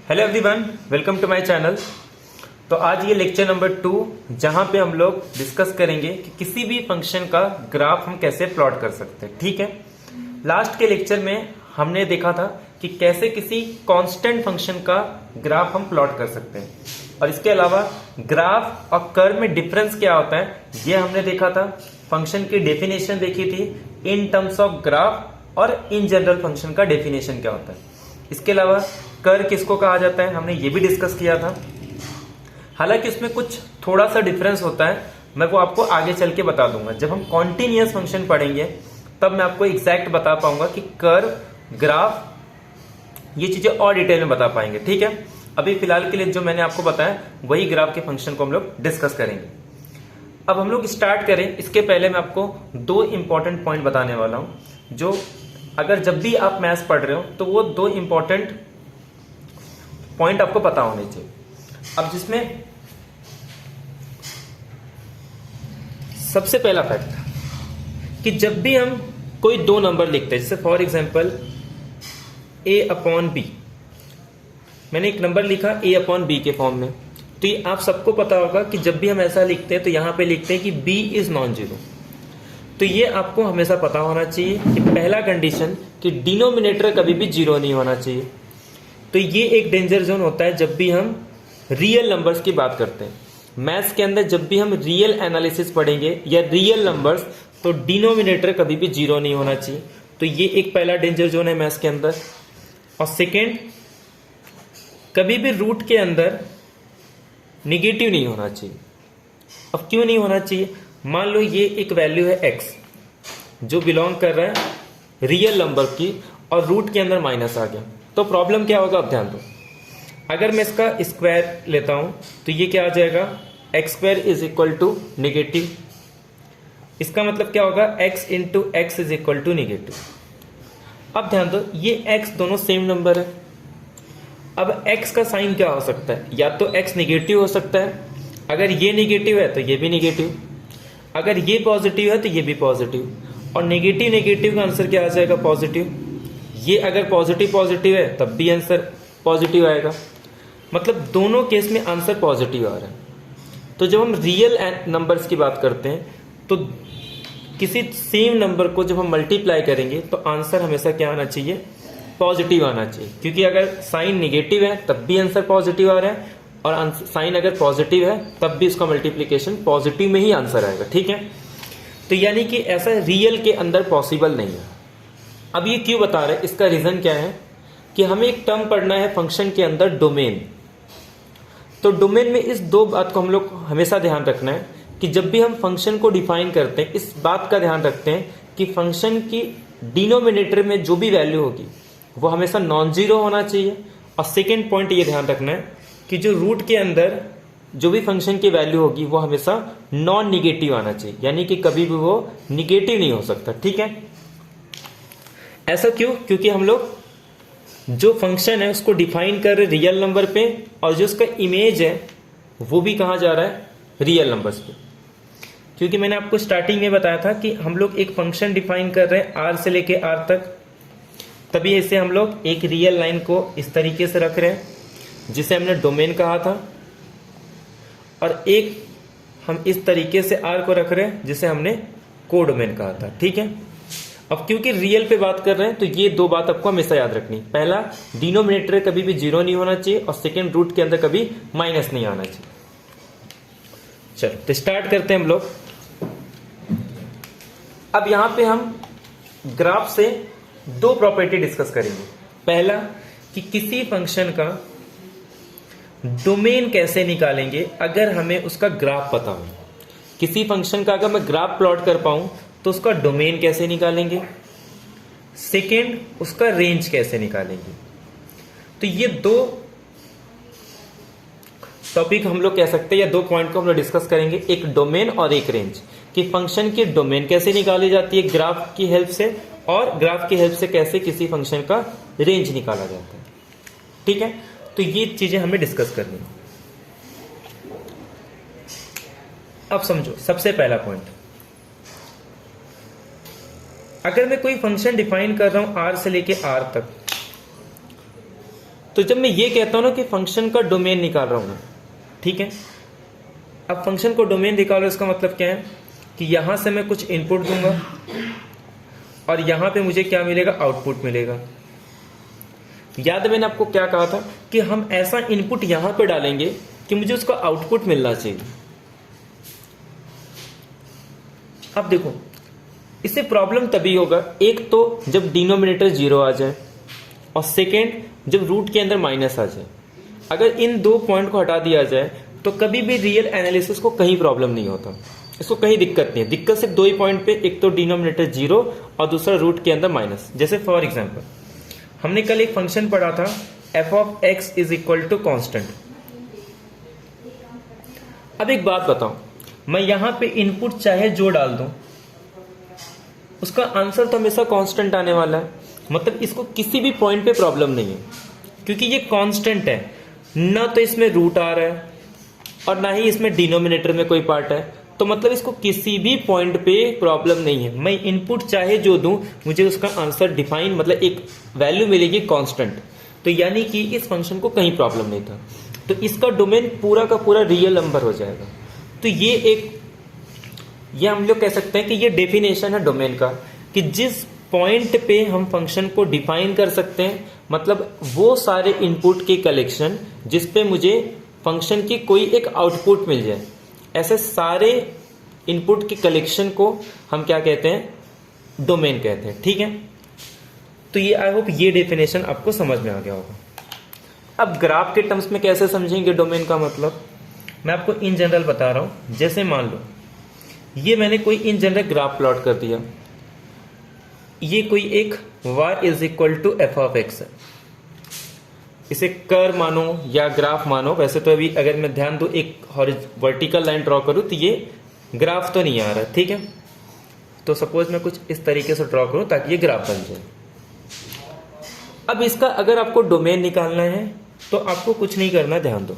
Hello everyone, welcome to my channel. तो आज ये लेक्चर नंबर 2 जहां पे हम लोग डिस्कस करेंगे कि किसी भी फंक्शन का ग्राफ हम कैसे प्लॉट कर सकते हैं। ठीक है, लास्ट के लेक्चर में हमने देखा था कि कैसे किसी कांस्टेंट फंक्शन का ग्राफ हम प्लॉट कर सकते हैं, और इसके अलावा ग्राफ और कर्व में डिफरेंस क्या होता है ये हमने देखा था। फंक्शन की डेफिनेशन देखी थी इन टर्म्स ऑफ ग्राफ, और इन जनरल फंक्शन का डेफिनेशन क्या होता है। इसके अलावा कर्व किसको कहा जाता है हमने ये भी डिस्कस किया था। हालांकि इसमें कुछ थोड़ा सा डिफरेंस होता है, मैं वो आपको आगे चल के बता दूंगा। जब हम कॉन्टिन्यूअस फंक्शन पढ़ेंगे तब मैं आपको एग्जैक्ट बता पाऊंगा कि कर्व, ग्राफ, ये चीजें और डिटेल में बता पाएंगे। ठीक है, अभी फिलहाल के लिए जो मैंने आपको बताया वही ग्राफ के फंक्शन को हम लोग डिस्कस करेंगे। अब हम लोग स्टार्ट करें, इसके पहले मैं आपको दो इंपॉर्टेंट पॉइंट बताने वाला हूं, जो अगर जब भी आप मैथ्स पढ़ रहे हो तो वो दो इंपॉर्टेंट पॉइंट आपको पता होने चाहिए। अब जिसमें सबसे पहला फैक्ट कि जब भी हम कोई दो नंबर लिखते हैं, जैसे फॉर एग्जांपल a/b, मैंने एक नंबर लिखा a/b के फॉर्म में, तो ये आप सबको पता होगा कि जब भी हम ऐसा लिखते हैं तो यहां पे लिखते हैं कि b इज नॉन जीरो। तो ये आपको हमेशा पता होना चाहिए कि पहला कंडीशन कि डिनोमिनेटर कभी भी जीरो नहीं होना चाहिए। तो ये एक डेंजर जोन होता है जब भी हम रियल नंबर्स की बात करते हैं। मैथ्स के अंदर जब भी हम रियल एनालिसिस पढ़ेंगे या रियल नंबर्स, तो डिनोमिनेटर कभी भी जीरो नहीं होना चाहिए। तो ये एक पहला डेंजर जोन है मैथ्स के अंदर। और सेकेंड, कभी भी रूट के अंदर निगेटिव नहीं होना चाहिए। अब क्यों नहीं होना चाहिए? मान लो ये एक वैल्यू है x जो बिलोंग कर रहा है रियल नंबर की, और रूट के अंदर माइनस आ गया, तो प्रॉब्लम क्या होगा? अब ध्यान दो, अगर मैं इसका स्क्वायर लेता हूं तो ये क्या आ जाएगा? x² is equal to negative. इसका मतलब क्या होगा? x into x is equal to negative. अब ध्यान दो, ये x दोनों सेम नंबर है। अब x का साइन क्या हो सकता है? या तो x निगेटिव हो सकता है, अगर ये निगेटिव है तो ये भी निगेटिव, अगर ये पॉजिटिव है तो ये भी पॉजिटिव, और नेगेटिव नेगेटिव का आंसर क्या आ जाएगा? पॉजिटिव। ये अगर पॉजिटिव पॉजिटिव है तब भी आंसर पॉजिटिव आएगा, मतलब दोनों केस में आंसर पॉजिटिव आ रहा है। तो जब हम रियल नंबर्स की बात करते हैं तो किसी सेम नंबर को जब हम मल्टीप्लाई करेंगे तो आंसर हमेशा क्या आना चाहिए? पॉजिटिव आना चाहिए, क्योंकि अगर साइन निगेटिव है तब भी आंसर पॉजिटिव आ रहा है, और साइन अगर पॉजिटिव है तब भी इसका मल्टीप्लिकेशन पॉजिटिव में ही आंसर आएगा। ठीक है, तो यानी कि ऐसा रियल के अंदर पॉसिबल नहीं है। अब ये क्यों बता रहे हैं? इसका रीजन क्या है कि हमें एक टर्म पढ़ना है फंक्शन के अंदर, डोमेन। तो डोमेन में इस दो बात को हम लोग हमेशा ध्यान रखना है कि जब भी हम फंक्शन को डिफाइन करते हैं, इस बात का ध्यान रखते हैं कि फंक्शन की डिनोमिनेटर में जो भी वैल्यू होगी वो हमेशा नॉन जीरो होना चाहिए। और सेकेंड पॉइंट ये ध्यान रखना है कि जो रूट के अंदर जो भी फंक्शन की वैल्यू होगी वो हमेशा नॉन निगेटिव आना चाहिए, यानी कि कभी भी वो निगेटिव नहीं हो सकता। ठीक है, ऐसा क्यों? क्योंकि हम लोग जो फंक्शन है उसको डिफाइन कर रहे रियल नंबर पे, और जो उसका इमेज है वो भी कहा जा रहा है? रियल नंबर्स पे। क्योंकि मैंने आपको स्टार्टिंग में बताया था कि हम लोग एक फंक्शन डिफाइन कर रहे हैं r से लेके r तक, तभी इसे हम लोग एक रियल लाइन को इस तरीके से रख रहे हैं जिसे हमने डोमेन कहा था, और एक हम इस तरीके से r को रख रहे हैं जिसे हमने कोडोमेन कहा था। ठीक है, अब क्योंकि रियल पे बात कर रहे हैं तो ये दो बात आपको हमेशा याद रखनी। पहला, डिनोमिनेटर कभी भी जीरो नहीं होना चाहिए, और सेकेंड, रूट के अंदर कभी माइनस नहीं आना चाहिए। चलो तो स्टार्ट करते हैं हम लोग। अब यहां पे हम ग्राफ से दो प्रॉपर्टी डिस्कस करेंगे। पहला कि किसी फंक्शन का डोमेन कैसे निकालेंगे अगर हमें उसका ग्राफ पता हो। किसी फंक्शन का अगर मैं ग्राफ प्लॉट कर पाऊं तो उसका डोमेन कैसे निकालेंगे। सेकेंड, उसका रेंज कैसे निकालेंगे। तो ये दो टॉपिक हम लोग कह सकते हैं, या दो पॉइंट को हम लोग डिस्कस करेंगे, एक डोमेन और एक रेंज। कि फंक्शन की डोमेन कैसे निकाली जाती है ग्राफ की हेल्प से, और ग्राफ की हेल्प से कैसे किसी फंक्शन का रेंज निकाला जाता है। ठीक है, तो ये चीजें हमें डिस्कस करनी है। अब समझो, सबसे पहला पॉइंट, अगर मैं कोई फंक्शन डिफाइन कर रहा हूं r से लेके r तक, तो जब मैं ये कहता हूं ना कि फंक्शन का डोमेन निकाल रहा हूं, ठीक है, अब फंक्शन को डोमेन निकालो, इसका मतलब क्या है कि यहां से मैं कुछ इनपुट दूंगा और यहां पे मुझे क्या मिलेगा, आउटपुट मिलेगा। याद है मैंने आपको क्या कहा था कि हम ऐसा इनपुट यहां पे डालेंगे कि मुझे उसका आउटपुट मिलना चाहिए। अब देखो इससे प्रॉब्लम तभी होगा, एक तो जब डिनोमिनेटर 0 आ जाए और सेकेंड जब रूट के अंदर माइनस आ जाए। अगर इन दो पॉइंट को हटा दिया जाए तो कभी भी रियल एनालिसिस को कहीं प्रॉब्लम नहीं होता, इसको कहीं दिक्कत नहीं है। दिक्कत सिर्फ दो ही पॉइंट पे, एक तो डिनोमिनेटर 0 और दूसरा रूट के अंदर माइनस। जैसे फॉर एग्जांपल हमने कल एक फंक्शन पढ़ा था f of x is equal to constant. अब एक बात बताओ, मैं यहां पे इनपुट चाहे जो डाल दूं उसका आंसर तो हमेशा कांस्टेंट आने वाला है। मतलब इसको किसी भी पॉइंट पे प्रॉब्लम नहीं है क्योंकि ये कांस्टेंट है, ना तो इसमें रूट आ रहा है और ना ही इसमें डिनोमिनेटर में कोई पार्ट है। तो मतलब इसको किसी भी पॉइंट पे प्रॉब्लम नहीं है। मैं इनपुट चाहे जो दूं मुझे उसका आंसर डिफाइन, मतलब एक वैल्यू मिलेगी कांस्टेंट। तो यानी कि इस फंक्शन को कहीं प्रॉब्लम नहीं था। तो इसका डोमेन पूरा का पूरा रियल नंबर हो जाएगा। तो ये हम लोग कह सकते हैं कि ये डेफिनेशन है डोमेन का, कि जिस पॉइंट पे हम फंक्शन को डिफाइन कर सकते हैं, मतलब वो सारे इनपुट के कलेक्शन जिस पे मुझे फंक्शन की कोई एक आउटपुट मिल जाए, ऐसे सारे इनपुट के कलेक्शन को हम क्या कहते हैं, डोमेन कहते हैं। ठीक है, तो ये आई होप ये डेफिनेशन आपको समझ में आ गया होगा। अब ग्राफ के टर्म्स में कैसे समझेंगे डोमेन का मतलब, मैं आपको इन जनरल बता रहा हूं। जैसे मान लो ये मैंने कोई इन जनरल ग्राफ प्लॉट कर दिया, ये कोई एक y is equal to f of x है। इसे कर्व मानो या ग्राफ मानो, वैसे तो अभी अगर मैं ध्यान दूं एक वर्टिकल लाइन ड्रॉ करूं तो ये ग्राफ तो नहीं आ रहा, ठीक है। तो सपोज मैं कुछ इस तरीके से ड्रॉ करूं ताकि ये ग्राफ बन जाए। अब इसका अगर आपको डोमेन निकालना है तो आपको कुछ नहीं करना, ध्यान दो,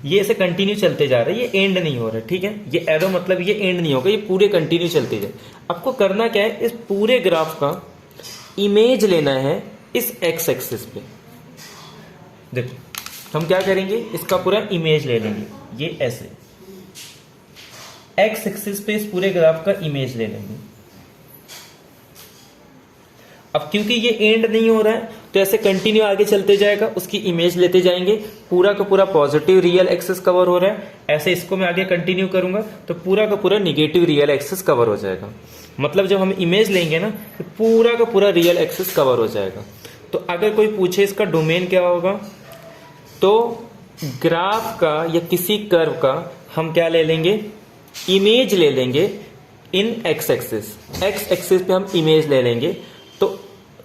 ये ऐसे कंटिन्यू चलते जा रहा है, ये एंड नहीं हो रहा है, ठीक है। ये एरो मतलब ये एंड नहीं होगा, ये पूरे कंटिन्यू चलते जाए। आपको करना क्या है, इस पूरे ग्राफ का इमेज लेना है इस एक्स एक्सिस पे। देखो हम क्या करेंगे, इसका पूरा इमेज ले लेंगे, ये ऐसे एक्स एक्सिस पे इस पूरे ग्राफ का इमेज ले लेंगे। अब क्योंकि ये एंड नहीं हो रहा है तो ऐसे कंटिन्यू आगे चलते जाएगा, उसकी इमेज लेते जाएंगे, पूरा का पूरा पॉजिटिव रियल एक्सिस कवर हो रहा है। ऐसे इसको मैं आगे कंटिन्यू करूंगा तो पूरा का पूरा निगेटिव रियल एक्सिस कवर हो जाएगा। मतलब जब हम इमेज लेंगे ना तो पूरा का पूरा रियल एक्सिस कवर हो जाएगा। तो अगर कोई पूछे इसका डोमेन क्या होगा, तो ग्राफ का या किसी कर्व का हम क्या ले लेंगे, इमेज ले लेंगे इन एक्स एक्सिस। एक्स एक्सिस पे हम इमेज ले लेंगे, तो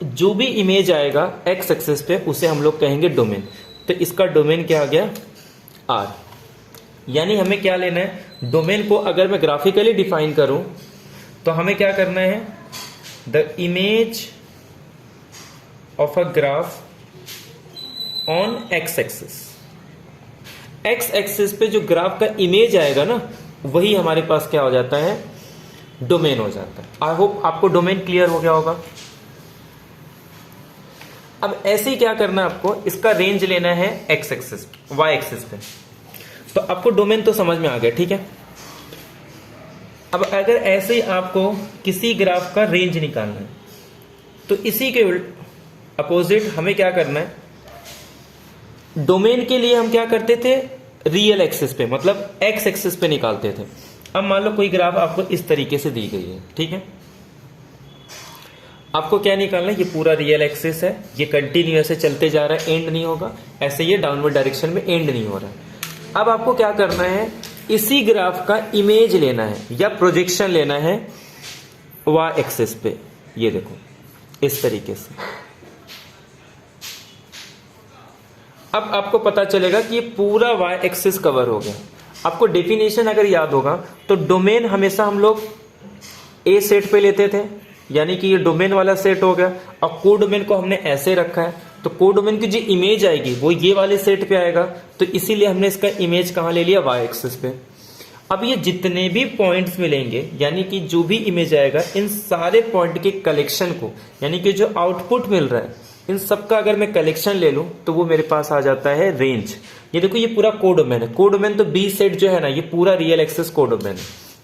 जो भी इमेज आएगा एक्स एक्सिस पे उसे हम लोग कहेंगे डोमेन। तो इसका डोमेन क्या आ गया, आर। यानी हमें क्या लेना है, डोमेन को अगर मैं ग्राफिकली डिफाइन करूं तो हमें क्या करना है, the image of a graph on x axis. X axis पे जो ग्राफ का इमेज आएगा ना, वही हमारे पास क्या हो जाता है, डोमेन हो जाता है। आई होप आपको डोमेन क्लियर हो गया होगा। अब ऐसे ही क्या करना है आपको, इसका रेंज लेना है एक्स एक्सिस, वाई एक्सिस पे। तो आपको डोमेन तो समझ में आ गया, ठीक है। अब अगर ऐसे ही आपको किसी ग्राफ का रेंज निकालना है तो इसी के अपोजिट हमें क्या करना है, डोमेन के लिए हम क्या करते थे, रियल एक्सिस पे मतलब एक्स एक्सिस पे निकालते थे। अब मान लो कोई ग्राफ आपको इस तरीके से दी गई है, ठीक है। आपको क्या निकालना है, ये पूरा रियल एक्सिस है, ये कंटिन्यू ऐसे चलते जा रहा है, एंड नहीं होगा। ऐसे ये डाउनवर्ड डायरेक्शन में एंड नहीं हो रहा है। अब आपको क्या करना है, इसी ग्राफ का इमेज लेना है या प्रोजेक्शन लेना है वाई एक्सिस पे। ये देखो इस तरीके से। अब आपको पता चलेगा कि ये पूरा वाई एक्सिस कवर हो गया। आपको डेफिनेशन अगर याद होगा तो डोमेन हमेशा हम लोग ए सेट पे लेते थे, यानी कि ये डोमेन वाला सेट हो गया। और को डोमेन को हमने ऐसे रखा है, तो को डोमेन की जो इमेज आएगी वो ये वाले सेट पे आएगा। तो इसीलिए हमने इसका इमेज कहां ले लिया, वाई एक्सिस पे। अब ये जितने भी पॉइंट्स मिलेंगे, यानी कि जो भी इमेज आएगा, इन सारे पॉइंट के कलेक्शन को, यानी कि जो आउटपुट मिल रहा है इन सब का अगर मैं कलेक्शन ले लूं तो वो मेरे पास आ जाता है रेंज। ये देखो ये पूरा कोडोमेन है। कोडोमेन तो बी सेट जो है ना, ये पूरा रियल एक्सेस कोडोमेन है।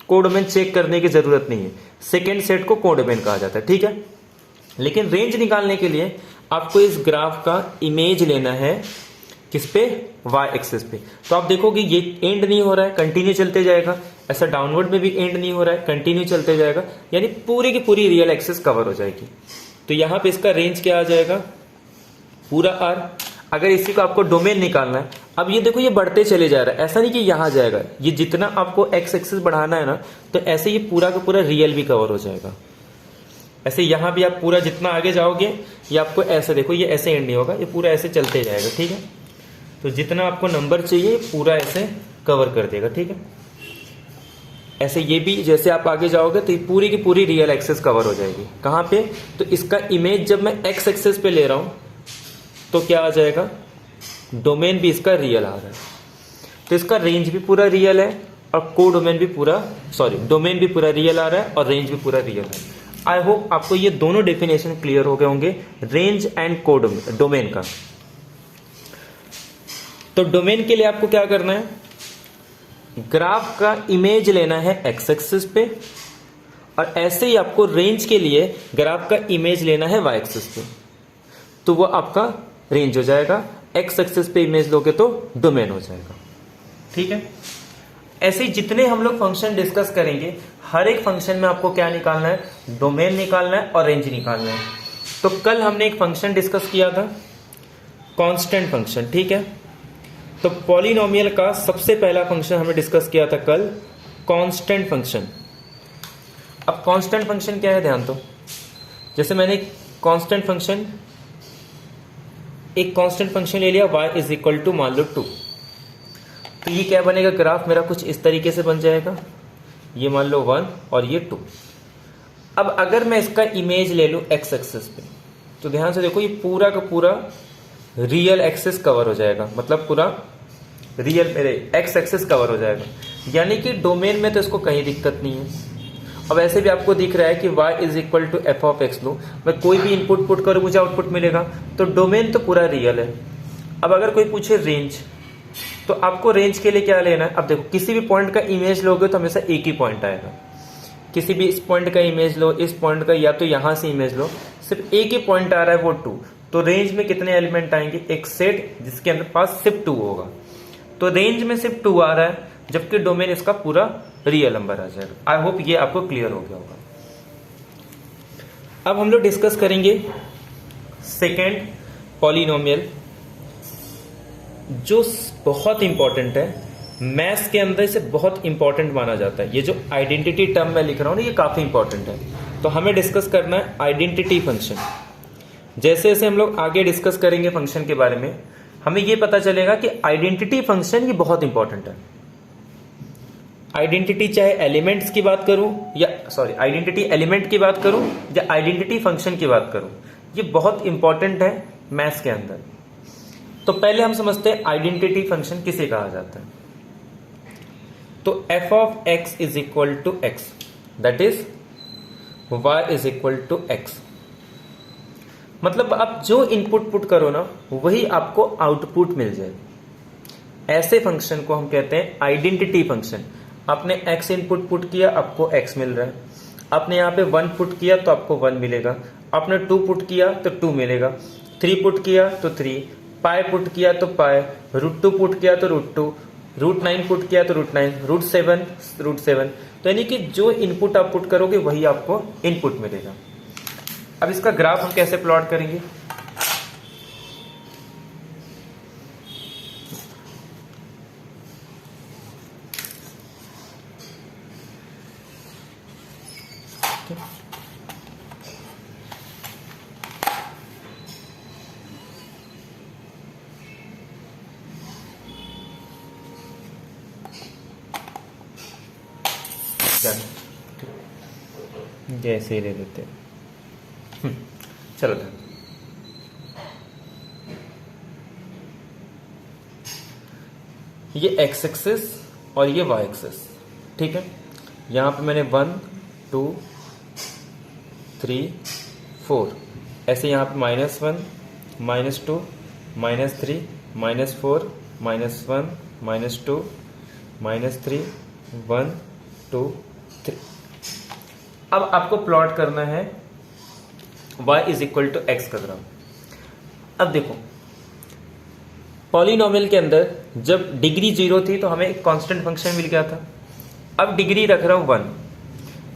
कोडोमेन चेक करने की जरूरत नहीं है। सेकेंड सेट को कोडोमेन कहा जाता है, ठीक है। लेकिन रेंज निकालने के लिए आपको इस ग्राफ का इमेज लेना है, किस पे, वाई एक्सेस पे। तो आप देखोगे ये एंड नहीं हो रहा है, कंटिन्यू चलते जाएगा। ऐसा डाउनवर्ड में भी एंड नहीं हो रहा है, कंटिन्यू चलते जाएगा, यानी पूरी की पूरी रियल एक्सेस कवर हो जाएगी। तो यहां पे इसका रेंज क्या आ जाएगा, पूरा आर। अगर इसी को आपको डोमेन निकालना है, अब ये देखो ये बढ़ते चले जा रहा है, ऐसा नहीं कि यहां जाएगा। ये जितना आपको एक्स एक्सेस बढ़ाना है ना, तो ऐसे ये पूरा का पूरा रियल भी कवर हो जाएगा। ऐसे यहां भी आप पूरा जितना आगे जाओगे, ये आपको ऐसे देखो, ये ऐसे एंड नहीं होगा, ये पूरा ऐसे चलते जाएगा, ठीक है। तो जितना आपको नंबर चाहिए पूरा ऐसे कवर कर देगा, ठीक है। ऐसे ये भी जैसे आप आगे जाओगे तो ये पूरी की पूरी रियल एक्सेस कवर हो जाएगी। कहां पे, तो इसका इमेज जब मैं एक्स एक्सेस पे ले रहा हूं तो क्या आ जाएगा, डोमेन भी इसका रियल आ रहा है। तो इसका रेंज भी पूरा रियल है और कोडोमेन भी पूरा, डोमेन भी पूरा रियल आ रहा है और रेंज भी पूरा रियल है। आई होप आपको ये दोनों डेफिनेशन क्लियर हो गए होंगे, रेंज एंड कोडोमेन, डोमेन का। तो डोमेन के लिए आपको क्या करना है, ग्राफ का इमेज लेना है एक्स एक्सिस पे, और ऐसे ही आपको रेंज के लिए ग्राफ का इमेज लेना है वाई एक्सिस पे। तो वो आपका रेंज हो जाएगा, एक्स एक्सिस पे इमेज लोगे तो डोमेन हो जाएगा, ठीक है। ऐसे ही जितने हम लोग फंक्शन डिस्कस करेंगे, हर एक फंक्शन में आपको क्या निकालना है, डोमेन निकालना है और रेंज निकालना है। तो कल हमने एक फंक्शन डिस्कस किया था, कांस्टेंट फंक्शन, ठीक है। तो पॉलिनोमियल का सबसे पहला फंक्शन हमने डिस्कस किया था कल, कांस्टेंट फंक्शन। अब कांस्टेंट फंक्शन क्या है, ध्यान दो। जैसे मैंने कांस्टेंट फंक्शन, एक कांस्टेंट फंक्शन ले लिया, y इज इक्वल टू मान लो 2। तो ये क्या बनेगा, ग्राफ मेरा कुछ इस तरीके से बन जाएगा, ये मान लो 1 और ये 2। अब अगर मैं इसका इमेज ले लूं एक्स एक्सिस पे, तो ध्यान से देखो ये पूरा का पूरा रियल एक्सेस कवर हो जाएगा, मतलब पूरा रियल मेरे एक्स एक्सेस कवर हो जाएगा, यानी कि डोमेन में तो इसको कहीं दिक्कत नहीं है। अब ऐसे भी आपको दिख रहा है कि y is equal to f of x लो, मैं कोई भी इनपुट पुट करूं मुझे आउटपुट मिलेगा, तो डोमेन तो पूरा रियल है। अब अगर कोई पूछे रेंज, तो आपको रेंज के लिए क्या लेना है, अब देखो किसी भी पॉइंट का इमेज लोगे तो हमेशा एक ही पॉइंट आएगा। किसी भी इस पॉइंट का इमेज लो, इस पॉइंट का, या तो यहां से इमेज लो, सिर्फ एक ही पॉइंट आ रहा है वो 2। तो रेंज में कितने एलिमेंट आएंगे, एक सेट जिसके अंदर पास सिर्फ 2 होगा। तो रेंज में सिर्फ 2 आ रहा है, जबकि डोमेन इसका पूरा रियल नंबर आ जाएगा। आई होप ये आपको क्लियर हो गया होगा। अब हम लोग डिस्कस करेंगे सेकेंड पॉलिनोमियल, जो बहुत इंपॉर्टेंट है, मैथ्स के अंदर इसे बहुत इंपॉर्टेंट माना जाता है। ये जो आइडेंटिटी टर्म मैं लिख रहा हूं ना, ये काफी इंपॉर्टेंट है। तो हमें डिस्कस करना है आइडेंटिटी फंक्शन। जैसे जैसे हम लोग आगे डिस्कस करेंगे फंक्शन के बारे में, हमें ये पता चलेगा कि आइडेंटिटी फंक्शन ये बहुत इंपॉर्टेंट है। आइडेंटिटी चाहे एलिमेंट्स की बात करूं या आइडेंटिटी एलिमेंट की बात करूं या आइडेंटिटी फंक्शन की बात करूं, ये बहुत इंपॉर्टेंट है मैथ्स के अंदर। तो पहले हम समझते हैं आइडेंटिटी फंक्शन किसे कहा जाता है। तो f of x is equal to x, that is y is equal to x. मतलब आप जो इनपुट पुट करो ना, वही आपको आउटपुट मिल जाएगा। ऐसे फंक्शन को हम कहते हैं आइडेंटिटी फंक्शन। आपने x इनपुट पुट किया, आपको x मिल रहा है। आपने यहाँ पे 1 पुट किया तो आपको 1 मिलेगा। आपने 2 पुट किया तो 2 मिलेगा। 3 पुट किया तो 3, पाई पुट किया तो पाई, √2 पुट किया तो √2, √9 पुट किया तो √9, √7। तो यानी कि जो इनपुट आप पुट करोगे वही आपको इनपुट मिलेगा। अब इसका ग्राफ हम कैसे प्लॉट करेंगे, जैसे ही ले लेते हैं। चलो ये एक्स एक्सिस और ये वाई एक्सिस, ठीक है। यहां पे मैंने 1 2 3 4, ऐसे यहां पे -1 -2 -3 -4 -1 -2 -3 1 2 3। अब आपको प्लॉट करना है y is equal to x का ग्राफ। अब देखो पॉलिनोमियल के अंदर जब डिग्री 0 थी तो हमें एक कांस्टेंट फंक्शन मिल गया था। अब डिग्री रख रहा हूं 1,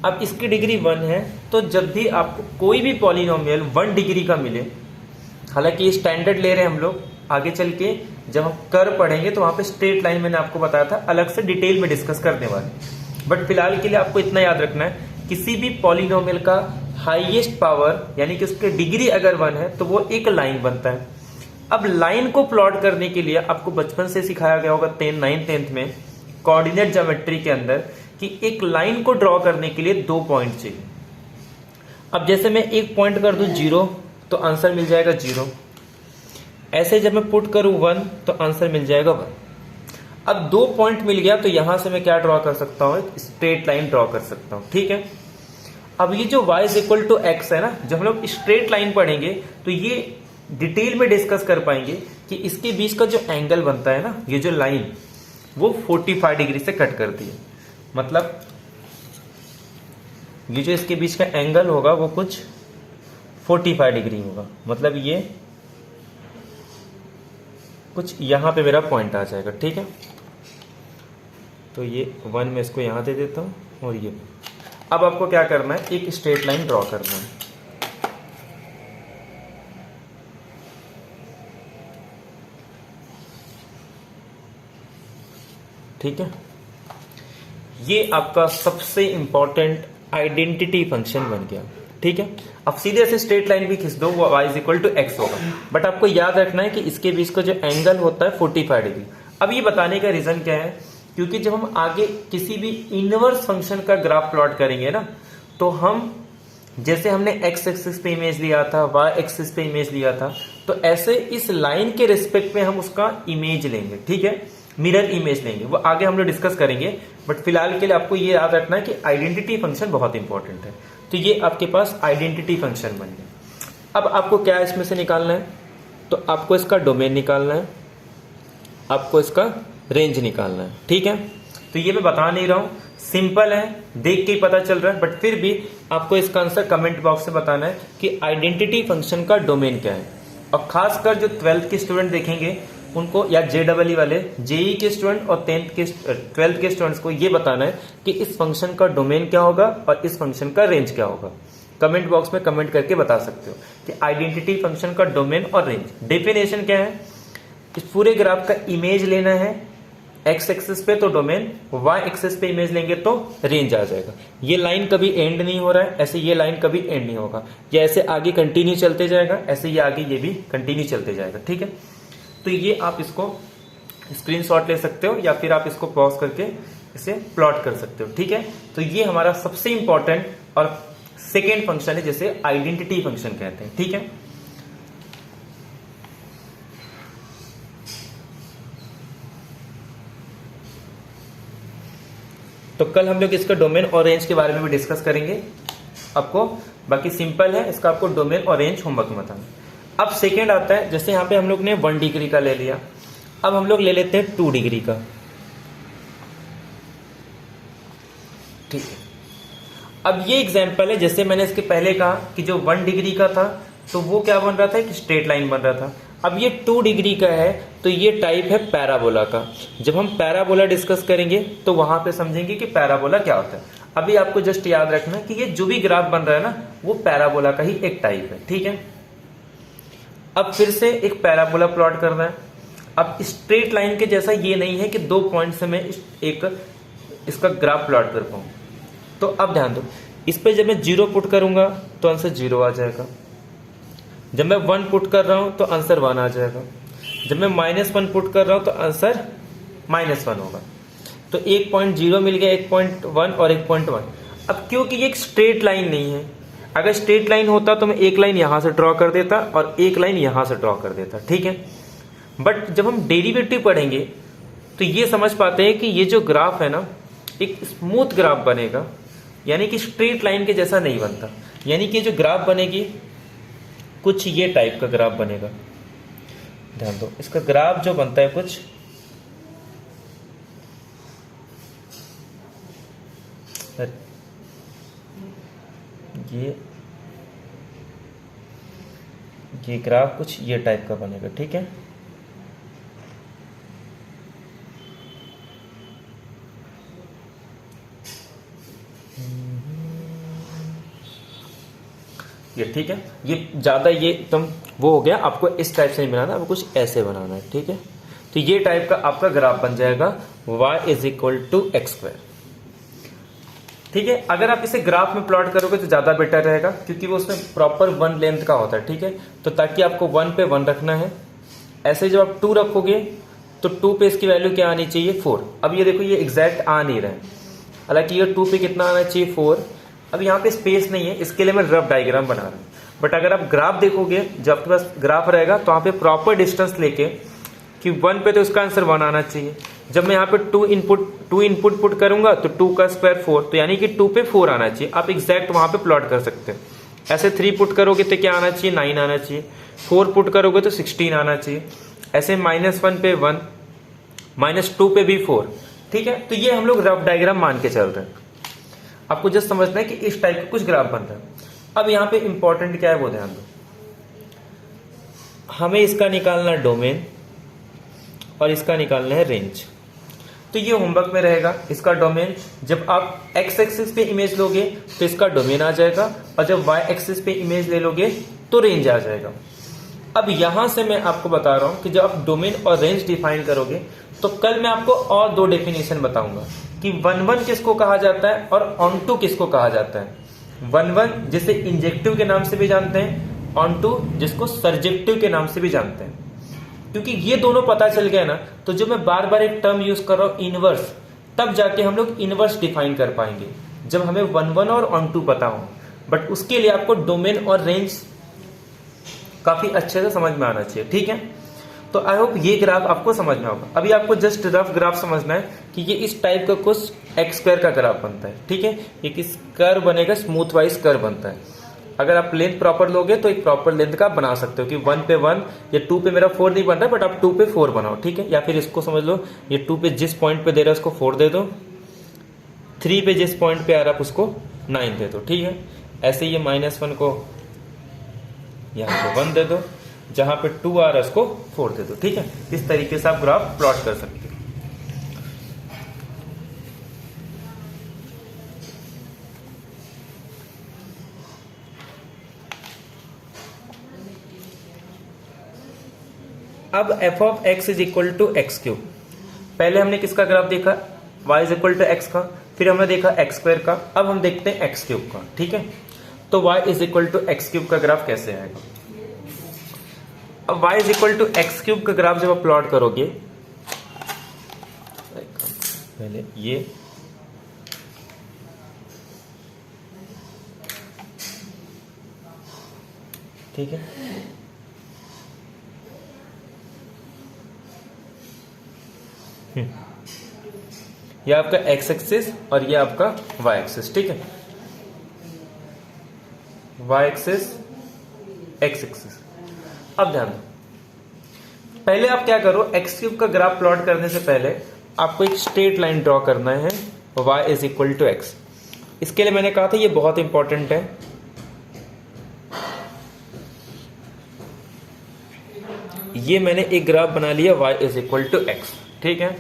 अब इसकी डिग्री 1 है, तो जब भी आपको कोई भी पॉलिनोमियल 1 डिग्री का मिले, हालांकि ये स्टैंडर्ड ले रहे हैं हम लोग, आगे चल के जब हम कर पढ़ेंगे तो वहां पे स्ट्रेट लाइन मैंने आपको बताया था, अलग से डिटेल में डिस्कस करने वाले। बट फिलहाल के लिए आपको इतना याद रखना है, किसी भी पॉलिनोमियल का हाईएस्ट पावर यानी कि उसकी डिग्री अगर 1 है तो वो एक लाइन बनता है। अब लाइन को प्लॉट करने के लिए आपको बचपन से सिखाया गया होगा 9th 10th में कोऑर्डिनेट ज्योमेट्री के अंदर कि एक लाइन को ड्रॉ करने के लिए 2 पॉइंट चाहिए। अब जैसे मैं एक पॉइंट कर दूं 0 तो आंसर मिल जाएगा 0, ऐसे जब मैं पुट करूं 1 तो आंसर मिल जाएगा 1। अब 2 पॉइंट मिल गया तो यहां से मैं क्या ड्रॉ कर सकता हूं, एक स्ट्रेट लाइन ड्रॉ कर सकता हूं, ठीक है। अब ये जो y is equal to x है ना, जब हम लोग स्ट्रेट लाइन पढ़ेंगे तो ये डिटेल में डिस्कस कर पाएंगे कि इसके बीच का जो एंगल बनता है ना, ये जो लाइन वो 45 डिग्री से कट करती है। मतलब ये जो इसके बीच का एंगल होगा वो कुछ 45 डिग्री होगा, मतलब ये कुछ यहां पे मेरा पॉइंट आ जाएगा, ठीक है। तो ये 1 में इसको यहां दे देता हूं और ये। अब आपको क्या करना है, एक स्ट्रेट लाइन ड्रॉ करना है। ठीक है, ये आपका सबसे इंपॉर्टेंट आइडेंटिटी फंक्शन बन गया, ठीक है। अब सीधे ऐसे स्ट्रेट लाइन भी खींच दो, वो y is equal to x होगा, बट आपको याद रखना है कि इसके बीच का जो एंगल होता है 45 डिग्री। अब ये बताने का रीजन क्या है, क्योंकि जब हम आगे किसी भी इनवर्स फंक्शन का ग्राफ प्लॉट करेंगे ना, तो हम जैसे हमने x एक्सिस पे इमेज लिया था, y एक्सिस पे इमेज लिया था, तो ऐसे इस लाइन के रिस्पेक्ट में हम उसका इमेज लेंगे, ठीक है, मिरर इमेज लेंगे। वो आगे हम लोग डिस्कस करेंगे, बट फिलहाल के लिए आपको ये याद रखना है कि आइडेंटिटी फंक्शन बहुत इंपॉर्टेंट है। तो ये आपके पास आइडेंटिटी फंक्शन बन गया। अब आपको क्या इसमें से निकालना है, तो आपको इसका डोमेन निकालना है, आपको इसका रेंज निकालना है, ठीक है। तो ये मैं बता नहीं रहा हूं, सिंपल है, देख के ही पता चल रहा है, बट फिर भी आपको इसका आंसर कमेंट बॉक्स में बताना है कि आइडेंटिटी फंक्शन का डोमेन क्या है। और खासकर जो 12th के स्टूडेंट देखेंगे उनको, या JEE वाले, जेई के स्टूडेंट और 12th के स्टूडेंट्स को ये बताना है कि इस फंक्शन का डोमेन क्या होगा और इस फंक्शन का रेंज क्या होगा। कमेंट बॉक्स में कमेंट करके बता सकते हो कि आइडेंटिटी फंक्शन का डोमेन और रेंज। डेफिनेशन क्या है, इस पूरे ग्राफ का इमेज लेना है x एक्सिस पे तो डोमेन, y एक्सिस पे इमेज लेंगे तो रेंज आ जाएगा। ये लाइन कभी एंड नहीं हो रहा है, ऐसे ये लाइन कभी एंड नहीं होगा, या ऐसे आगे कंटिन्यू चलते जाएगा, ऐसे ये आगे ये भी कंटिन्यू चलते जाएगा, ठीक है। तो ये आप इसको स्क्रीनशॉट ले सकते हो या फिर आप इसको पॉज करके इसे प्लॉट कर सकते हो, ठीक है। तो ये हमारा सबसे इंपॉर्टेंट और सेकेंड फंक्शन है जिसे आइडेंटिटी फंक्शन कहते हैं, ठीक है। तो कल हम लोग इसका डोमेन और रेंज के बारे में भी डिस्कस करेंगे आपको, बाकी सिंपल है, इसका आपको डोमेन और रेंज होमवर्क में बताना। अब सेकेंड आता है, जैसे यहां पे हम लोग ने 1 डिग्री का ले लिया, अब हम लोग ले लेते हैं 2 डिग्री का, ठीक है। अब ये एग्जांपल है, जैसे मैंने इसके पहले कहा कि जो 1 डिग्री का था तो वो क्या बन रहा था, एक स्ट्रेट लाइन बन रहा था। अब ये 2 डिग्री का है तो ये टाइप है पैराबोला का। जब हम पैराबोला डिस्कस करेंगे तो वहां पे समझेंगे कि पैराबोला क्या होता है। अभी आपको जस्ट याद रखना कि ये जो भी ग्राफ बन रहा है ना, वो पैराबोला का ही एक टाइप है, ठीक है। अब फिर से एक पैराबोला प्लॉट करना है। अब स्ट्रेट लाइन के जैसा ये नहीं है कि 2 पॉइंट से मैं एक इसका ग्राफ प्लॉट कर पाऊं। तो अब ध्यान दो, इस पे जब मैं 0 पुट करूंगा तो आंसर 0 आ जाएगा, जब मैं 1 पुट कर रहा हूं तो आंसर 1 आ जाएगा, जब मैं -1 पुट कर रहा हूं तो आंसर -1 होगा। तो 1.0 मिल गया, 1.1 और 1.1। अब क्योंकि ये एक स्ट्रेट लाइन नहीं है, अगर स्ट्रेट लाइन होता तो मैं एक लाइन यहां से ड्रॉ कर देता और एक लाइन यहां से ड्रॉ कर देता, ठीक है। बट जब हम डेरिवेटिव पढ़ेंगे तो ये समझ पाते हैं कि ये जो ग्राफ है ना, एक स्मूथ ग्राफ बनेगा, यानी कि स्ट्रेट लाइन के जैसा नहीं बनता। यानी कि जो ग्राफ बनेगी कुछ ये टाइप का ग्राफ बनेगा, ध्यान दो, इसका ग्राफ जो बनता है कुछ ये ग्राफ कुछ ये टाइप का बनेगा, ठीक है। ये ठीक है, ये ज्यादा ये एकदम वो हो गया, आपको इस टाइप से नहीं बनाना, आपको कुछ ऐसे बनाना है, ठीक है। तो ये टाइप का आपका ग्राफ बन जाएगा y is equal to x square, ठीक है। अगर आप इसे ग्राफ में प्लॉट करोगे तो ज्यादा बेटर रहेगा, क्योंकि वो उसमें प्रॉपर 1 लेंथ का होता है, ठीक है। तो ताकि आपको 1 पे 1 रखना है, ऐसे जब आप 2 रखोगे तो 2 पे इसकी वैल्यू क्या आनी चाहिए 4। अब ये देखो ये एग्जैक्ट आ नहीं रहा है, हालांकि ये 2 पे कितना आना चाहिए 4। अब यहाँ पे स्पेस नहीं है, इसके लिए मैं रफ डायग्राम बना रहा हूँ। बट अगर आप ग्राफ देखोगे, जब आपके पास ग्राफ रहेगा तो वहाँ पे प्रॉपर डिस्टेंस लेके कि 1 पे तो इसका आंसर 1 आना चाहिए। जब मैं यहाँ पे 2 इनपुट पुट करूंगा तो 2 का स्क्वायर 4, तो यानी कि 2 पे 4 आना चाहिए। आप एग्जैक्ट वहां पे प्लॉट कर सकते हैं। ऐसे 3 पुट करोगे तो क्या आना चाहिए 9 आना चाहिए, 4 पुट करोगे तो 16 आना चाहिए, ऐसे -1 पे 1, -2 पे भी 4, ठीक है। तो ये हम लोग रफ डायग्राम मान के चल रहे हैं, आपको जस्ट समझना है कि इस टाइप का कुछ ग्राफ बन रहा है। अब यहाँ पे इंपॉर्टेंट क्या है वो ध्यान दो, हमें इसका निकालना डोमेन और इसका निकालना है रेंज। तो ये होमवर्क में रहेगा, इसका डोमेन जब आप x एक्सिस पे इमेज लोगे तो इसका डोमेन आ जाएगा, और जब y एक्सिस पे इमेज ले लोगे तो रेंज आ जाएगा। अब यहां से मैं आपको बता रहा हूं कि जब आप डोमेन और रेंज डिफाइन करोगे तो कल मैं आपको और 2 डेफिनेशन बताऊंगा कि 1-1 किसको कहा जाता है और ऑन टू किसको कहा जाता है। 1-1 जिसे इंजेक्टिव के नाम से भी जानते हैं, ऑन टू जिसको सर्जेक्टिव के नाम से भी जानते हैं। क्योंकि ये दोनों पता चल गया ना, तो जब मैं बार बार एक टर्म यूज कर रहा हूं इनवर्स, तब जाके हम लोग इनवर्स डिफाइन कर पाएंगे जब हमें 1-1 और ऑन टू पता हो। बट उसके लिए आपको डोमेन और रेंज काफी अच्छे से समझ में आना चाहिए, ठीक है। तो आई होप ये ग्राफ आपको समझ में होगा। अभी आपको जस्ट रफ ग्राफ समझना है कि ये इस टाइप का कुछ एक्स स्क्वायर का ग्राफ बनता है, ठीक है। एक इस कर्व बनेगा, स्मूथ वाइज कर्व बनता है। अगर आप लेंथ प्रॉपर लोगे तो एक प्रॉपर लेंथ का बना सकते हो कि 1 पे 1 या 2 पे मेरा 4 नहीं बन रहा, बट आप 2 पे 4 बनाओ, ठीक है। या फिर इसको समझ लो, ये 2 पे जिस पॉइंट पे दे रहा है उसको 4 दे दो, 3 पे जिस पॉइंट पे आ रहा है उसको 9 दे दो, ठीक है। ऐसे ये -1 को यहाँ पे 1 दे दो, जहां पे 2 आ रहा है उसको 4 दे दो, ठीक है। इस तरीके से आप ग्राफ प्लॉट कर सकते हो। अब f of x is equal to x cube. पहले हमने किसका ग्राफ देखा, y is equal to x का, फिर हमने देखा एक्स स्क्वायर का, अब हम देखते हैं एक्स क्यूब का, ठीक है। तो y is equal to x cube का ग्राफ कैसे आएगा। अब y is equal to x cube का ग्राफ जब आप प्लॉट करोगे, पहले ये ठीक है, ये आपका x एक्सिस और ये आपका y एक्सिस, ठीक है। y axis x axis. अब ध्यान दो, पहले आप क्या करो, x क्यूब का ग्राफ प्लॉट करने से पहले आपको एक स्ट्रेट लाइन ड्रॉ करना है y is equal to x. इसके लिए मैंने कहा था ये बहुत इंपॉर्टेंट है। ये मैंने एक ग्राफ बना लिया y is equal to x, ठीक है।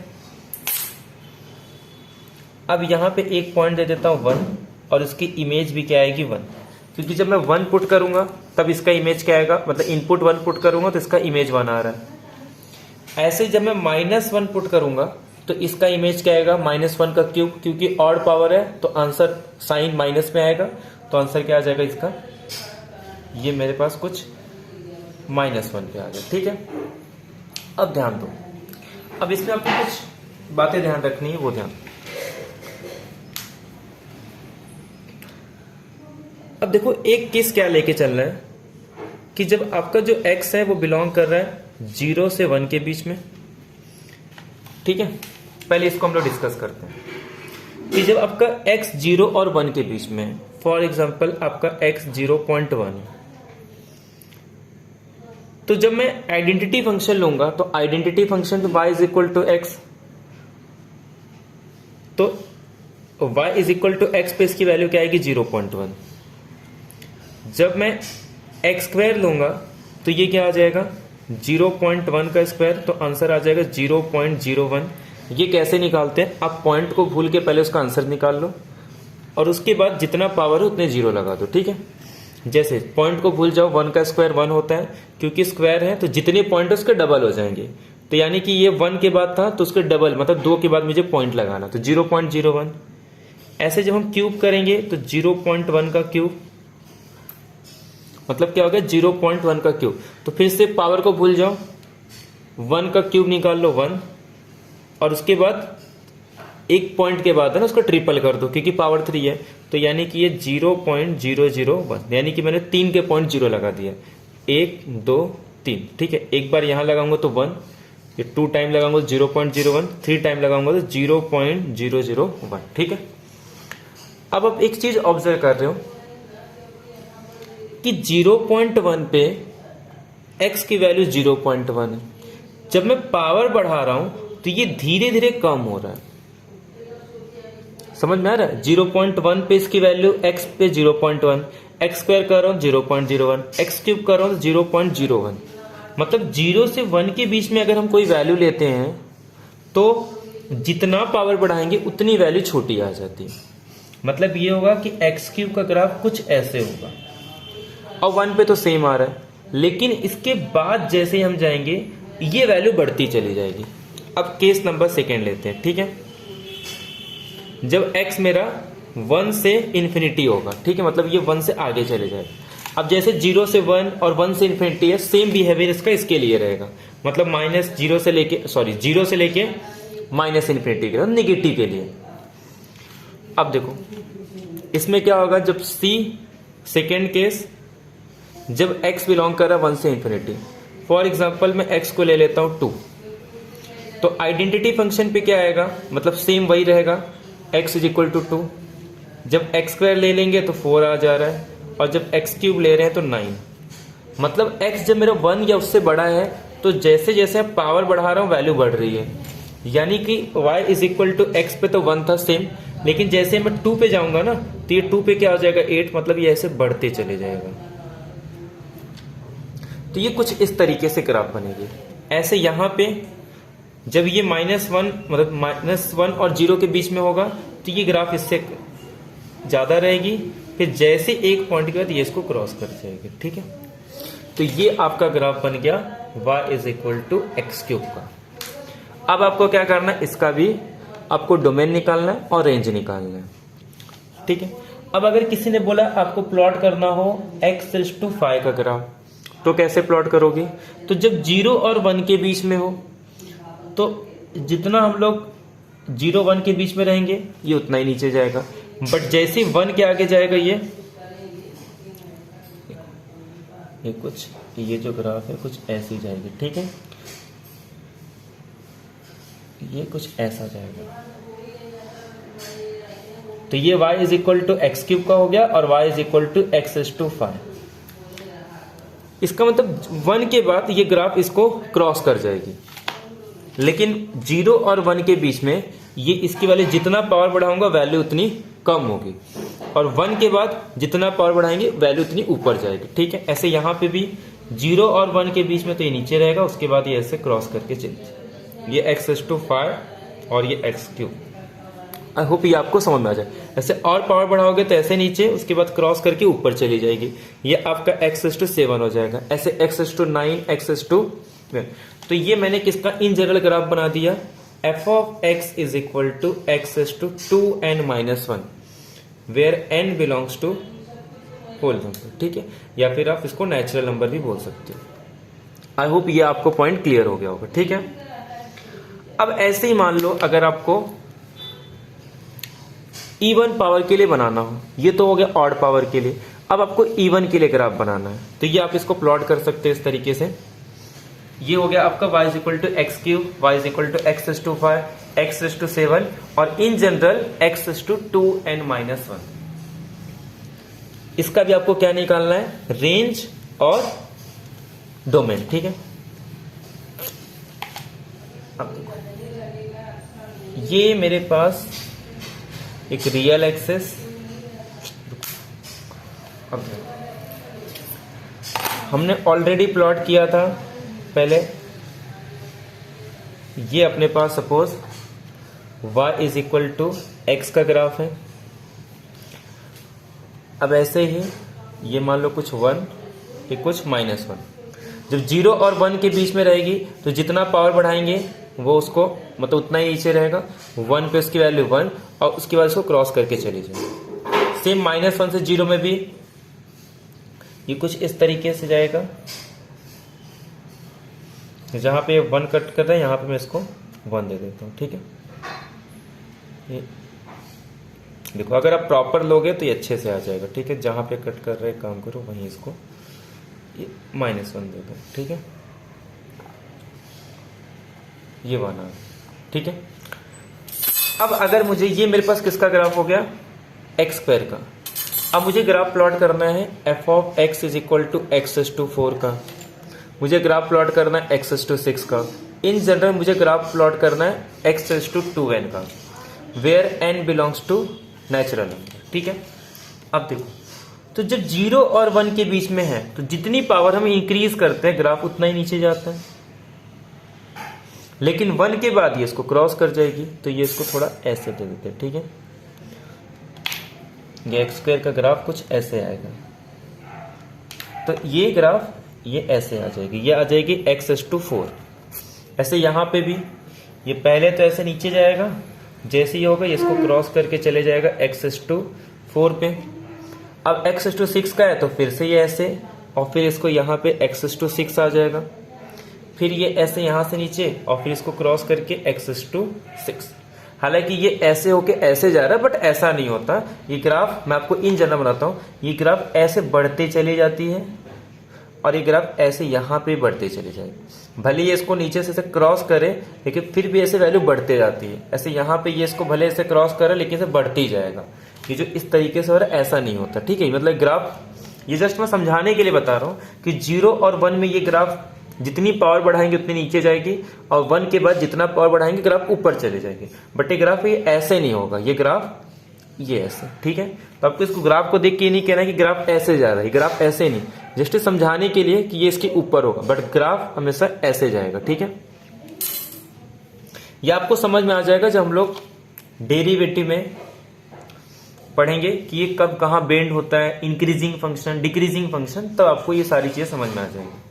अब यहां पे एक पॉइंट दे देता हूं 1, और इसकी इमेज भी क्या आएगी 1, क्योंकि जब मैं 1 पुट करूंगा तब इसका इमेज क्या आएगा, मतलब इनपुट 1 पुट करूंगा तो इसका इमेज 1 आ रहा है। ऐसे जब मैं -1 पुट करूंगा तो इसका इमेज क्या आएगा -1 का क्यूब, क्योंकि ऑड पावर है तो आंसर साइन माइनस में आएगा, तो आंसर क्या आ जाएगा इसका, ये मेरे पास कुछ -1 पे आ गया, ठीक है। अब ध्यान दो, अब इसमें आपको कुछ बातें ध्यान रखनी है, वो ध्यान। अब देखो एक केस क्या लेके चल रहा है कि जब आपका जो x है वो बिलोंग कर रहा है 0 से 1 के बीच में, ठीक है। पहले इसको हम लोग डिस्कस करते हैं कि जब आपका x 0 और 1 के बीच में है, फॉर एग्जांपल आपका x 0.1 है, तो जब मैं आइडेंटिटी फंक्शन लूंगा तो आइडेंटिटी फंक्शन तो y is equal to x, तो y is equal to x पे इसकी वैल्यू क्या आएगी 0.1। जब मैं एक्स स्क्वायर लूंगा तो ये क्या आ जाएगा 0.1 का स्क्वायर, तो आंसर आ जाएगा 0.01। ये कैसे निकालते हैं, आप पॉइंट को भूल के पहले उसका आंसर निकाल लो और उसके बाद जितना पावर है उतने जीरो लगा दो, ठीक है। जैसे पॉइंट को भूल जाओ, 1 का स्क्वायर 1 होता है, क्योंकि स्क्वायर है तो जितने पॉइंट है उसके डबल हो जाएंगे, तो यानी कि ये 1 के बाद था तो उसके डबल मतलब 2 के बाद मुझे पॉइंट लगाना, तो 0.01। ऐसे जब हम क्यूब करेंगे तो 0.1 का क्यूब मतलब क्या हो गया 0.1 का क्यूब। तो फिर से पावर को भूल जाओ, 1 का क्यूब निकाल लो 1, और उसके बाद एक पॉइंट के बाद है ना उसको ट्रिपल कर दो क्योंकि पावर 3 है, तो यानी कि ये 0.001, यानी कि मैंने 3 के पॉइंट 0 लगा दिया, 1 2 3, ठीक है। एक बार यहां लगाऊंगा तो 1, ये 2 टाइम लगाऊंगा तो 0.01, 3 टाइम लगाऊंगा तो 0.001, ठीक है। अब आप एक चीज ऑब्जर्व कर रहे हो कि 0.1 पे x की वैल्यू 0.1 है, जब मैं पावर बढ़ा रहा हूं तो ये धीरे धीरे कम हो रहा है, समझ में आ रहा है। 0.1 पे इसकी वैल्यू x पे 0.1, x स्क्वायर कर रहा हूं 0.01, x क्यूब कर रहा हूं 0.01, मतलब 0 से 1 के बीच में अगर हम कोई वैल्यू लेते हैं तो जितना पावर बढ़ाएंगे उतनी वैल्यू छोटी आ जाती है। मतलब ये होगा कि x क्यूब का ग्राफ कुछ ऐसे होगा, और 1 पे तो सेम आ रहा है, लेकिन इसके बाद जैसे हम जाएंगे ये वैल्यू बढ़ती चली जाएगी। अब केस नंबर सेकेंड लेते हैं, ठीक है। जब x मेरा 1 से इन्फिनिटी होगा, ठीक है, मतलब ये 1 से आगे चले जाएगा। अब जैसे 0 से 1 और 1 से इन्फिनिटी है, सेम बिहेवियर इसका इसके लिए रहेगा, मतलब -0 से लेके 0 से लेके माइनस इन्फिनिटी के नेगेटिव के लिए। अब देखो इसमें क्या होगा, जब c सेकेंड केस जब x बिलोंग कर रहा है 1 से इन्फिनिटी, फॉर एग्जाम्पल मैं x को ले लेता हूं 2, तो आइडेंटिटी फंक्शन पे क्या आएगा, मतलब सेम वही रहेगा, x इज इक्वल टू 2। जब x स्क्वायर ले लेंगे तो 4 आ जा रहा है, और जब x क्यूब ले रहे हैं तो 9। मतलब x जब मेरा 1 या उससे बड़ा है तो जैसे जैसे पावर बढ़ा रहा हूं वैल्यू बढ़ रही है, यानी कि y is equal to x पे तो 1 था सेम, लेकिन जैसे मैं 2 पे जाऊंगा ना तो ये 2 पे क्या हो जाएगा 8, मतलब ये ऐसे बढ़ते चले जाएगा। तो ये कुछ इस तरीके से ग्राफ बनेगी। ऐसे यहां पे जब ये -1 मतलब -1 और 0 के बीच में होगा तो ये ग्राफ इससे ज्यादा रहेगी, फिर जैसे एक पॉइंट के बाद ये इसको क्रॉस कर जाएगी, ठीक है। तो ये आपका ग्राफ बन गया y is equal to x cube का। अब आपको क्या करना है, इसका भी आपको डोमेन निकालना है और रेंज निकालना है, ठीक है। अब अगर किसी ने बोला आपको प्लॉट करना हो x⁵ का ग्राफ, तो कैसे प्लॉट करोगे, तो जब 0 और 1 के बीच में हो तो जितना हम लोग 0 1 के बीच में रहेंगे ये उतना ही नीचे जाएगा, बट जैसे 1 के आगे जाएगा ये कुछ ये जो ग्राफ है कुछ ऐसी जाएगी, ठीक है, ये कुछ ऐसा जाएगा। तो ये y is equal to x cube का हो गया और y is equal to x⁵। इसका मतलब 1 के बाद ये ग्राफ इसको क्रॉस कर जाएगी, लेकिन 0 और 1 के बीच में ये इसकी वैल्यू जितना पावर बढ़ाऊंगा वैल्यू उतनी कम होगी, और 1 के बाद जितना पावर बढ़ाएंगे वैल्यू उतनी ऊपर जाएगी, ठीक है। ऐसे यहां पे भी 0 और 1 के बीच में तो ये नीचे रहेगा, उसके बाद ये ऐसे क्रॉस करके चले, ये x⁵ और ये एक्स क्यूब। आई होप ये आपको समझ में आ जाए। ऐसे और पावर बढ़ाओगे तो ऐसे नीचे, उसके बाद क्रॉस करके ऊपर चली जाएगी, ये आपका x⁵ हो जाएगा। ऐसे x⁵9 x⁵, तो ये मैंने किसका इन जनरल ग्राफ बना दिया, f of x is equal to x⁵2n-1 where n belongs to whole number, ठीक है, या फिर आप इसको नेचुरल नंबर भी बोल सकते हो। आई होप ये आपको पॉइंट क्लियर हो गया होगा, ठीक है। अब ऐसे ही मान लो अगर आपको इवन पावर के लिए बनाना हो, ये तो हो गया ऑड पावर के लिए, अब आपको इवन के लिए ग्राफ बनाना है, तो ये आप इसको प्लॉट कर सकते हैं इस तरीके से। ये हो गया आपका y is equal to x cube, y is equal to x⁵5, x⁵7 और इन जनरल x⁵2n-1। इसका भी आपको क्या निकालना है, रेंज और डोमेन, ठीक है। अब देखो, ये मेरे पास एक रियल एक्सेस, अब देखो हमने ऑलरेडी प्लॉट किया था पहले, ये अपने पास suppose y is equal to x का ग्राफ है। अब ऐसे ही ये मान लो कुछ 1, ये कुछ -1। जब 0 और 1 के बीच में रहेगी तो जितना पावर बढ़ाएंगे वो उसको मतलब उतना ही नीचे रहेगा। 1 पे उसकी वैल्यू 1 और उसके बाद उसको क्रॉस करके चली जाएगी। सेम -1 से 0 में भी ये कुछ इस तरीके से जाएगा। जहां पे 1 कट कर रहा है यहां पे मैं इसको 1 दे देता हूं, ठीक है। ये देखो, अगर आप प्रॉपर लोगे तो ये अच्छे से आ जाएगा, ठीक है। जहां पे कट कर रहे काम करो वहीं इसको ये -1 दे दो, ठीक है। ये 1 आ, ठीक है। अब अगर मुझे ये मेरे पास किसका ग्राफ हो गया, एक्स स्क्वायर का। अब मुझे ग्राफ प्लॉट करना है f of x is equal to x⁴ का। मुझे ग्राफ प्लॉट करना है x�6 का। इन जनरल मुझे ग्राफ प्लॉट करना है x�2n का, where n belongs to natural number, ठीक है। अब देखो, तो जब 0 और 1 के बीच में है तो जितनी पावर हम इंक्रीज करते हैं ग्राफ उतना ही नीचे जाता है। लेकिन 1 के बाद ये इसको क्रॉस कर जाएगी तो ये इसको थोड़ा ऐसे दे देते हैं, ठीक है। ये एक्स स्क्वायर का ग्राफ कुछ ऐसे आएगा, तो ये ग्राफ ये ऐसे आ जाएगी, ये आ जाएगी x⁴। ऐसे यहां पे भी ये पहले तो ऐसे नीचे जाएगा, जैसे ही होगा ये इसको क्रॉस करके चले जाएगा x⁴ पे। अब x�6 का है तो फिर से ये ऐसे, और फिर इसको यहाँ पे x�6 आ जाएगा। फिर ये ऐसे यहाँ से नीचे और फिर इसको क्रॉस करके x�6। हालांकि ये ऐसे होके ऐसे जा रहा है, बट ऐसा नहीं होता। ये ग्राफ मैं आपको इन जनरल बनाता हूँ, ये ग्राफ ऐसे बढ़ते चली जाती है और ये ग्राफ ऐसे यहाँ पे बढ़ते चले जाएगी। भले ये इसको नीचे से क्रॉस करे लेकिन फिर भी ऐसे वैल्यू बढ़ते जाती है। ऐसे यहाँ पे ये इसको भले ऐसे क्रॉस करे लेकिन इसे बढ़ते ही जाएगा। ये जो इस तरीके से हो रहा है ऐसा नहीं होता, ठीक है। मतलब ग्राफ, ये जस्ट मैं समझाने के लिए बता रहा हूँ कि 0 और 1 में ये ग्राफ जितनी पावर बढ़ाएंगे उतनी नीचे जाएगी, और 1 के बाद जितना पावर बढ़ाएंगे ग्राफ ऊपर चले जाएगी। बट ये ग्राफ ये ऐसे नहीं होगा, ये ग्राफ ये ऐसे, ठीक है। तो आपको इसको ग्राफ को देख के नहीं कहना कि ग्राफ ऐसे जा रहा है, ग्राफ ऐसे नहीं, जस्ट समझाने के लिए कि ये इसके ऊपर होगा, बट ग्राफ हमेशा ऐसे जाएगा, ठीक है। ये आपको समझ में आ जाएगा जब हम लोग डेरिवेटिव में पढ़ेंगे कि ये कब कहाँ बेंड होता है, इंक्रीजिंग फंक्शन, डिक्रीजिंग फंक्शन, तब आपको ये सारी चीजें समझ में आ जाएंगी।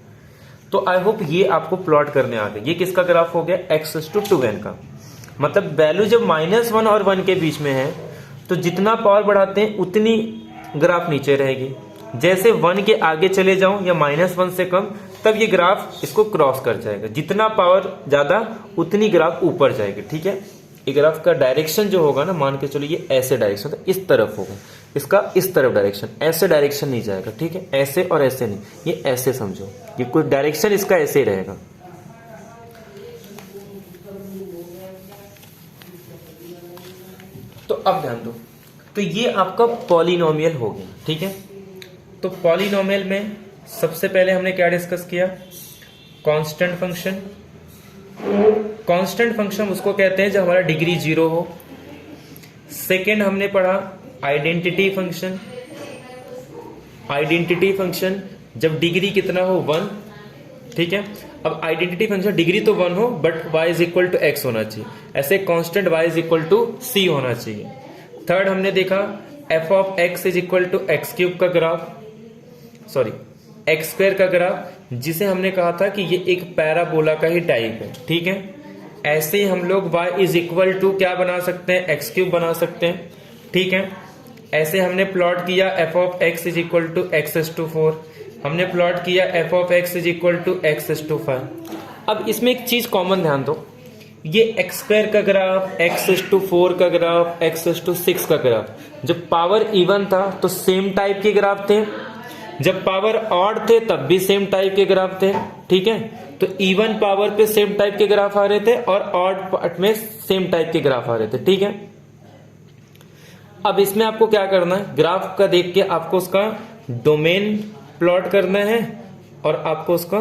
तो आई होप ये आपको प्लॉट करने आ गए। ये किसका ग्राफ हो गया, x�2n का। मतलब वैल्यू जब -1 और 1 के बीच में है तो जितना पावर बढ़ाते हैं उतनी ग्राफ नीचे रहेगी। जैसे 1 के आगे चले जाऊं या -1 से कम, तब ये ग्राफ इसको क्रॉस कर जाएगा। जितना पावर ज्यादा उतनी ग्राफ ऊपर जाएगी, ठीक है। ये ग्राफ का डायरेक्शन जो होगा ना, मान के चलो ये ऐसे डायरेक्शन तो इस तरफ होगा, इसका इस तरफ डायरेक्शन, ऐसे डायरेक्शन नहीं जाएगा, ठीक है। ऐसे और ऐसे नहीं, ये ऐसे समझो, ये कोई डायरेक्शन इसका ऐसे ही रहेगा। तो अब ध्यान दो, तो ये आपका पॉलिनोमियल हो गया, ठीक है। तो पॉलिनोमियल में सबसे पहले हमने क्या डिस्कस किया, कांस्टेंट फंक्शन। कांस्टेंट फंक्शन उसको कहते हैं जब हमारा डिग्री 0 हो। सेकेंड हमने पढ़ा आइडेंटिटी फंक्शन। आइडेंटिटी फंक्शन जब डिग्री कितना हो, 1, ठीक है। अब आइडेंटिटी फंक्शन डिग्री तो 1 हो but y is equal to x होना चाहिए, ऐसे constant y is equal to c होना चाहिए। थर्ड हमने देखा f of x is equal to x³ का ग्राफ, सॉरी x² का ग्राफ, जिसे हमने कहा था कि ये एक पैराबोला का ही टाइप है, ठीक है। ऐसे ही हम लोग y इज इक्वल टू क्या बना सकते हैं, x³ बना सकते हैं, ठीक है। ऐसे हमने प्लॉट किया f of x is equal to x⁴, हमने प्लॉट किया f of x is equal to x⁵। अब इसमें एक चीज कॉमन ध्यान दो, ये x² का ग्राफ, x⁴ का ग्राफ, x�6 का ग्राफ, जब पावर इवन था तो सेम टाइप के ग्राफ थे, जब पावर ऑड थे तब भी सेम टाइप के ग्राफ थे, ठीक है। तो इवन पावर पे सेम टाइप के ग्राफ आ रहे थे और ऑड पार्ट में सेम टाइप के ग्राफ आ रहे थे, ठीक है। अब इसमें आपको क्या करना है, ग्राफ का देख के आपको उसका डोमेन प्लॉट करना है और आपको उसका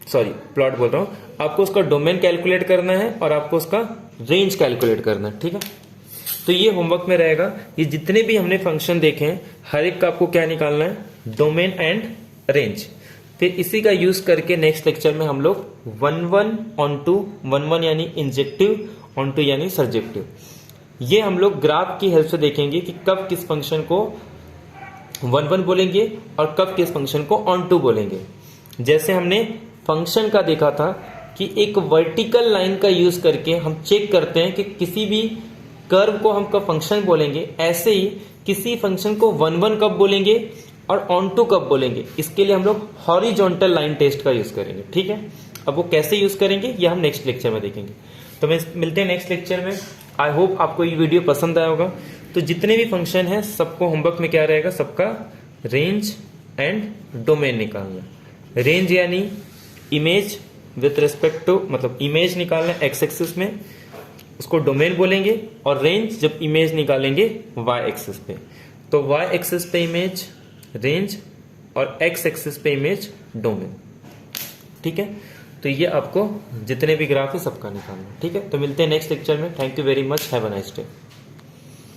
प्लॉट बोल रहा हूं, आपको उसका डोमेन कैलकुलेट करना है और आपको उसका रेंज कैलकुलेट करना है। ठीक है, तो ये होमवर्क में रहेगा। ये जितने भी हमने फंक्शन देखे हैं हर एक का आपको क्या निकालना है, डोमेन एंड रेंज। फिर इसी का यूज करके नेक्स्ट लेक्चर में हम लोग 1-1 ऑनटू 1-1 यानी इंजेक्टिव, ऑनटू यानी सर्जेक्टिव, ये हम लोग ग्राफ की हेल्प से देखेंगे कि कब किस फंक्शन को 1-1 बोलेंगे और कब किस फंक्शन को ऑनटू बोलेंगे। जैसे हमने फंक्शन का देखा था कि एक वर्टिकल लाइन का यूज करके हम चेक करते हैं कि किसी भी कर्व को हम कब फंक्शन बोलेंगे, ऐसे ही किसी फंक्शन को 1-1 कब बोलेंगे और ऑनटू कब बोलेंगे, इसके लिए हम लोग हॉरिजॉन्टल लाइन टेस्ट का यूज करेंगे। ठीक है, अब वो कैसे यूज करेंगे ये हम नेक्स्ट लेक्चर में देखेंगे। तो मिलते हैं नेक्स्ट लेक्चर में। आई होप आपको ये वीडियो पसंद आया होगा। तो जितने भी फंक्शन है सबको होमवर्क में क्या रहेगा, सबका रेंज एंड डोमेन निकालना। रेंज यानी इमेज विथ रिस्पेक्ट टू, मतलब इमेज निकालना एक्स एक्सिस में, उसको डोमेन बोलेंगे, और रेंज जब इमेज निकालेंगे वाई एक्सिस पे, तो वाई एक्सिस पे इमेज रेंज और एक्स एक्सिस पे इमेज डोमेन। ठीक है, तो ये आपको जितने भी ग्राफ है सबका निकालना। ठीक है, तो मिलते हैं नेक्स्ट लेक्चर में। Thank you very much, have a nice day.